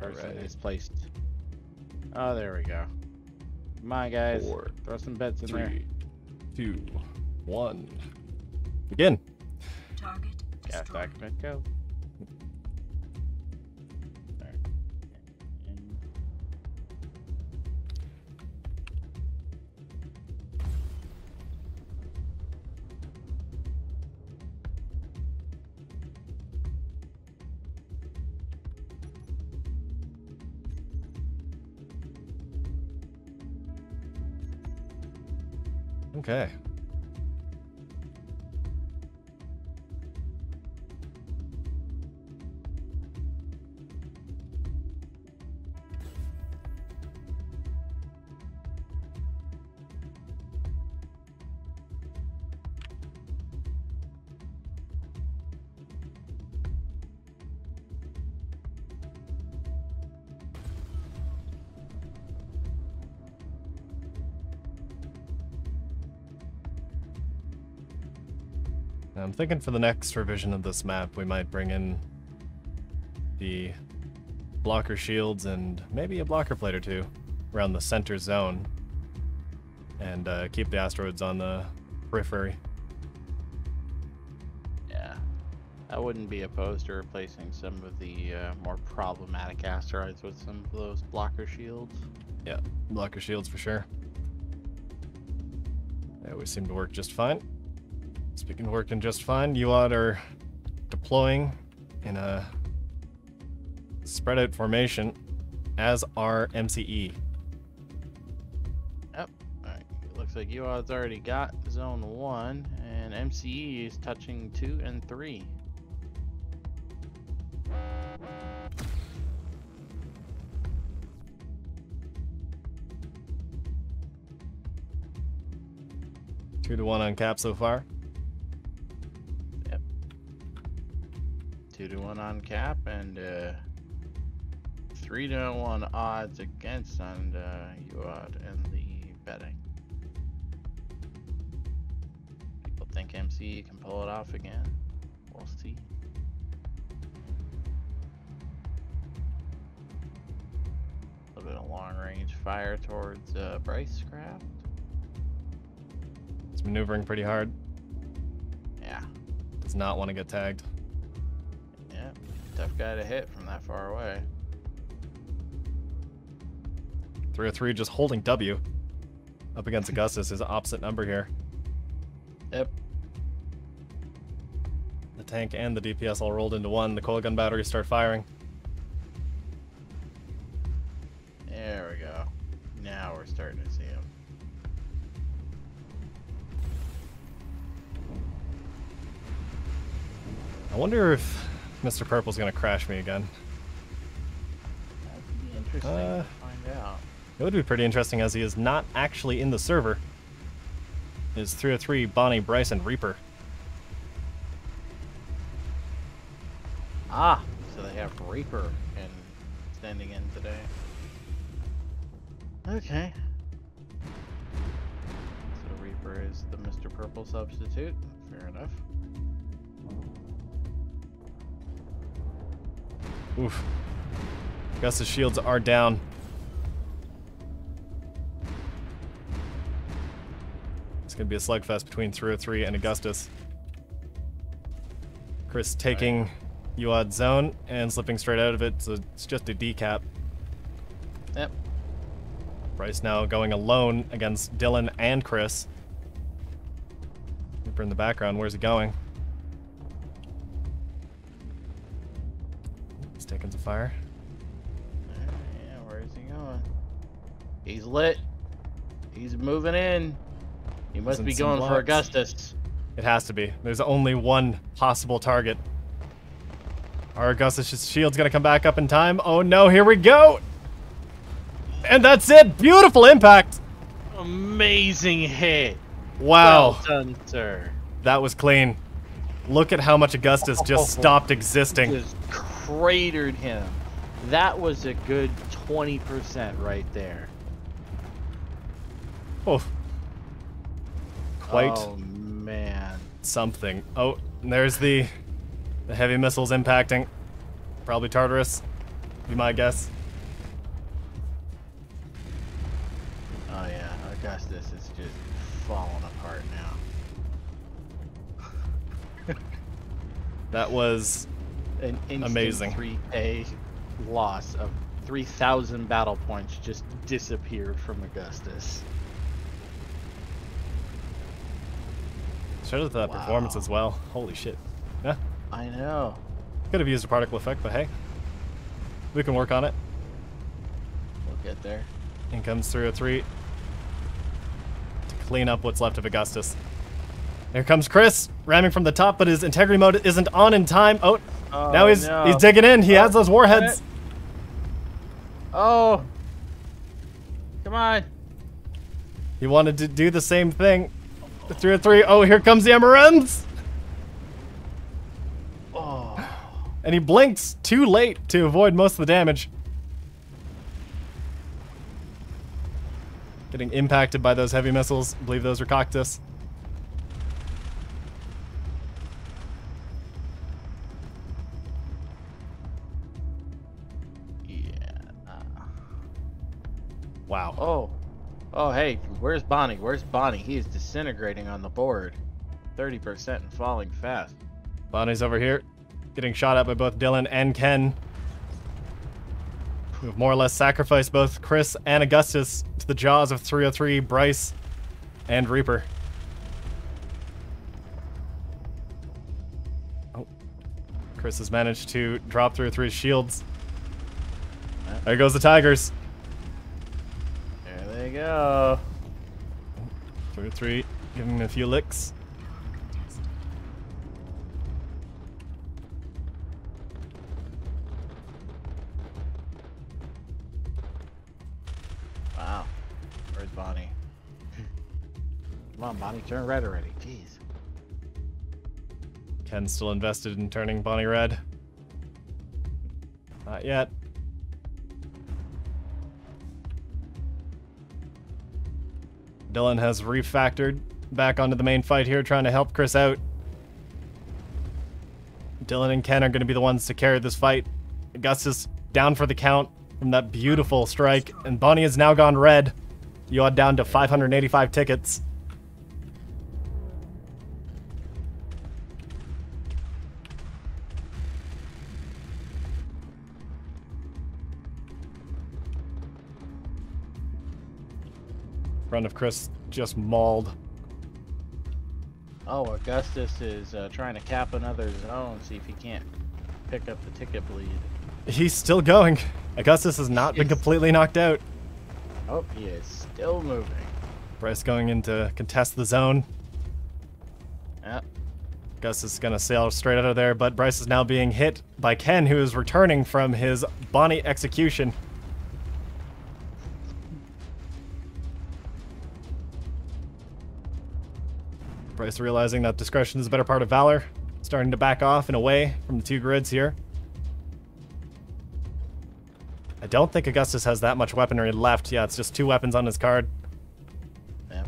person is placed. Oh, there we go. Come on, guys. 4, Throw some bets in 3, there. 2, 1. Begin. Target Gas destroyed. document, go. Alright. Okay. I'm thinking for the next revision of this map, we might bring in the blocker shields and maybe a blocker plate or two around the center zone, and keep the asteroids on the periphery. Yeah. I wouldn't be opposed to replacing some of the more problematic asteroids with some of those blocker shields. Yeah, blocker shields for sure. They always seem to work just fine. Speaking of working just fine, UOD are deploying in a spread out formation, as are MCE. Yep. Alright. It looks like UOD's already got zone 1, and MCE is touching 2 and 3. Two to 1 on cap so far. 2-1 on cap and 3-1 odds against on UOD and the betting. People think MC can pull it off again. We'll see. A little bit of long range fire towards Bryce craft. It's maneuvering pretty hard. Yeah. Does not want to get tagged. Yeah. Tough guy to hit from that far away. 303 just holding W. Up against Augustus is opposite number here. Yep. The tank and the DPS all rolled into one. The coil gun batteries start firing. There we go. Now we're starting to see him. I wonder if Mr. Purple's gonna crash me again. That would be interesting to find out. It would be pretty interesting as he is not actually in the server. Is 303 Bonnie, Bryce, and Reaper. Ah, so they have Reaper and standing in today. Okay. So Reaper is the Mr. Purple substitute. Fair enough. Oof. Augustus' shields are down. It's gonna be a slugfest between 303 and Augustus. Chris taking UOD zone and slipping straight out of it, so it's just a decap. Yep. Bryce now going alone against Dylan and Chris. Reaper in the background, where's he going? He's taking some fire. Yeah, where is he going? He's lit. He's moving in. He must in be some going for blocks. Augustus. It has to be. There's only one possible target. Are Augustus' shield's gonna come back up in time? Oh no, here we go! And that's it! Beautiful impact! Amazing hit. Wow. Well done, sir. That was clean. Look at how much Augustus just stopped existing. Just cratered him. That was a good 20% right there. Oh. Quite Oh man. something. Oh, and there's the heavy missiles impacting. Probably Tartarus. be my guess. Oh yeah, Augustus is just falling apart now. That was An instant amazing. 3K loss of 3,000 battle points just disappeared from Augustus. Shout out to that performance as well. Holy shit. Yeah, I know. could have used a particle effect, but hey, we can work on it. We'll get there. In comes 303 to clean up what's left of Augustus. Here comes Chris, ramming from the top, but his integrity mode isn't on in time. Oh, now he's digging in. He has those warheads. Oh, come on. He wanted to do the same thing. 303. Oh, here comes the MRMs. Oh. And he blinks too late to avoid most of the damage. Getting impacted by those heavy missiles. I believe those were Coctus. Yeah. Wow. Oh. Oh, hey, where's Bonnie? Where's Bonnie? He is disintegrating on the board. 30% and falling fast. Bonnie's over here, getting shot at by both Dylan and Ken, who have more or less sacrificed both Chris and Augustus to the jaws of 303, Bryce, and Reaper. Oh, Chris has managed to drop 303's shields. There goes the Tigers. There they go. 303 giving him a few licks. Wow. Where's Bonnie? Come on, Bonnie, turn red already. Jeez. Ken's still invested in turning Bonnie red. Not yet. Dylan has refactored back onto the main fight here, trying to help Chris out. Dylan and Ken are going to be the ones to carry this fight. Augustus down for the count from that beautiful strike, and Bonnie has now gone red. You are down to 585 tickets. Front of Chris just mauled. Oh, Augustus is trying to cap another zone, see if he can't pick up the ticket bleed. He's still going. Augustus has not been completely knocked out. Oh, he is still moving. Bryce going in to contest the zone. Yep. Augustus is going to sail straight out of there, but Bryce is now being hit by Ken, who is returning from his Bonnie execution. Bryce realizing that discretion is a better part of valor, starting to back off and away from the two grids here. I don't think Augustus has that much weaponry left. Yeah, it's just 2 weapons on his card. Yep.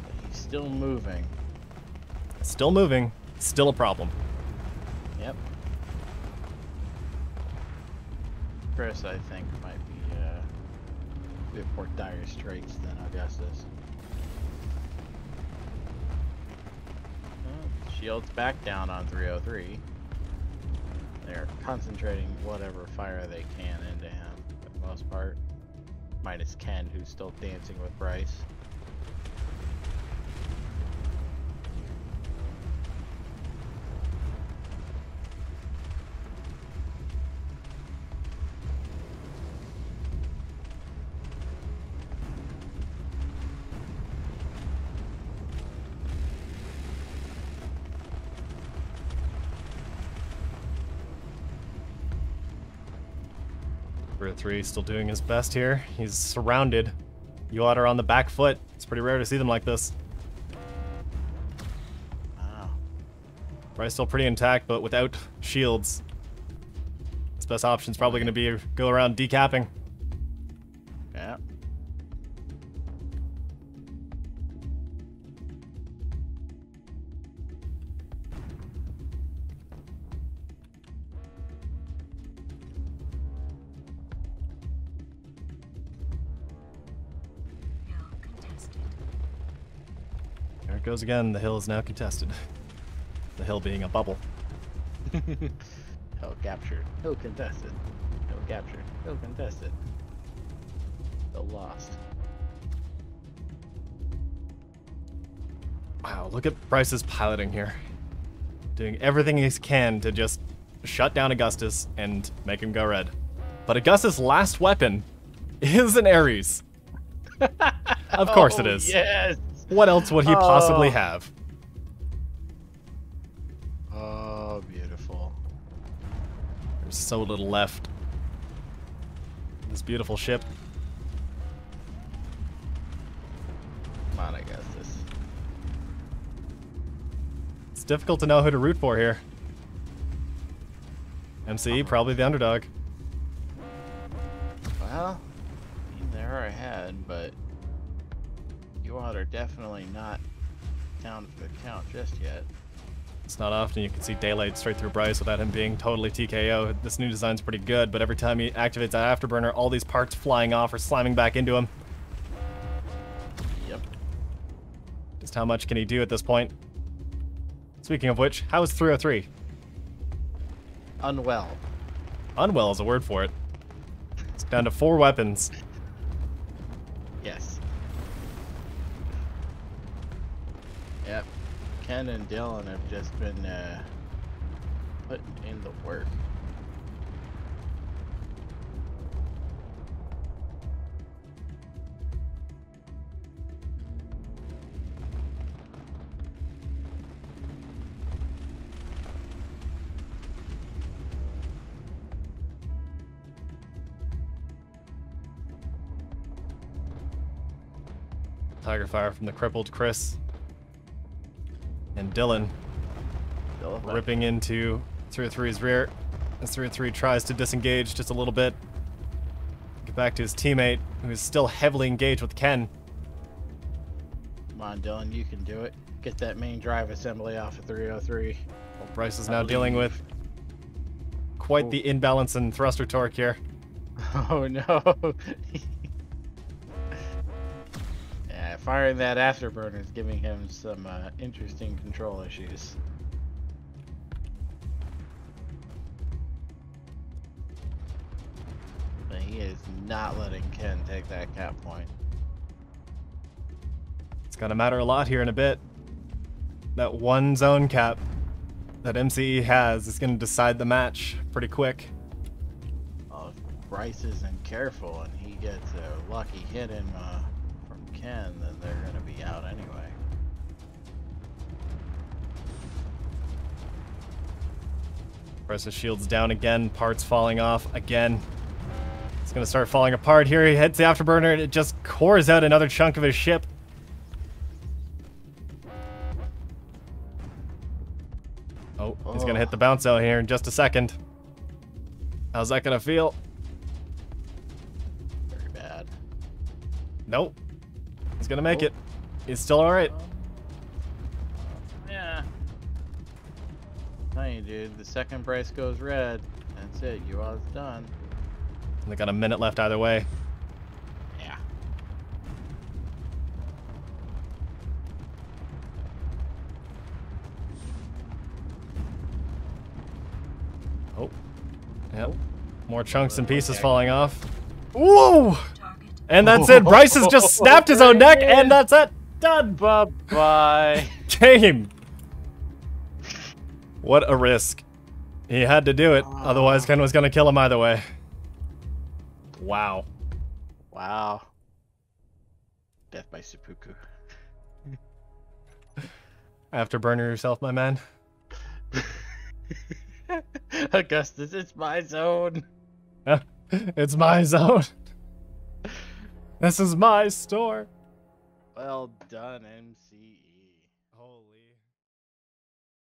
But he's still moving. Still moving, still a problem. Yep. Chris, I think, might be a bit more dire straits than Augustus. Shields back down on 303. They're concentrating whatever fire they can into him, for the most part. Minus Ken, who's still dancing with Bryce. We're 3 still doing his best here. He's surrounded. Yuat are on the back foot. It's pretty rare to see them like this. Wow. Bryce still pretty intact, but without shields. His best option is probably going to be go around decapping. Yeah. it goes again. The hill is now contested. The hill being a bubble. Hill captured. Hill contested. Hill captured. Hill contested. Hill lost. Wow, look at Bryce's piloting here. Doing everything he can to just shut down Augustus and make him go red. But Augustus' last weapon is an Ares. Of course it is. Yes! What else would he possibly have? Oh, beautiful. There's so little left. This beautiful ship. Come on, Augustus. It's difficult to know who to root for here. MCE, probably the underdog. Well, they're ahead, but you all are definitely not down for the count just yet. It's not often you can see daylight straight through Bryce without him being totally TKO. This new design's pretty good, but every time he activates that afterburner, all these parts flying off or slamming back into him. Yep. Just how much can he do at this point? Speaking of which, how is 303? Unwell. Unwell is a word for it. It's down to 4 weapons. Yes. Yep. Ken and Dylan have just been putting in the work. Tiger Fire from the crippled Chris. And Dylan ripping into 303's rear as 303 tries to disengage just a little bit. Get back to his teammate, who is still heavily engaged with Ken. Come on, Dylan, you can do it. Get that main drive assembly off of 303. Well, Bryce is now dealing with quite the imbalance in thruster torque here. Oh no. Yeah, firing that afterburner is giving him some interesting control issues. But he is not letting Ken take that cap point. It's gonna matter a lot here in a bit. That one zone cap that MCE has is gonna decide the match pretty quick. Well, if Bryce isn't careful and he gets a lucky hit in from Ken, then they're gonna be out anyway. Bryce's shield's down again, parts falling off again. It's gonna start falling apart here. He hits the afterburner and it just cores out another chunk of his ship. Oh, he's gonna hit the bounce out here in just a second. How's that gonna feel? Very bad. Nope. He's gonna make it. He's still alright. Yeah. Tell you, dude, the second Bryce goes red, that's it. You all it's done. They got a minute left either way. Yeah. Oh. Yep. More chunks and pieces falling off. Whoa! And that's it. Bryce has just snapped his own neck, and that's it. Done. Bye-bye. Game. What a risk. He had to do it. Otherwise, Ken was going to kill him either way. Wow. Wow. Death by seppuku. Afterburner yourself, my man. Augustus, it's my zone. It's my zone. This is my store. Well done, MCE.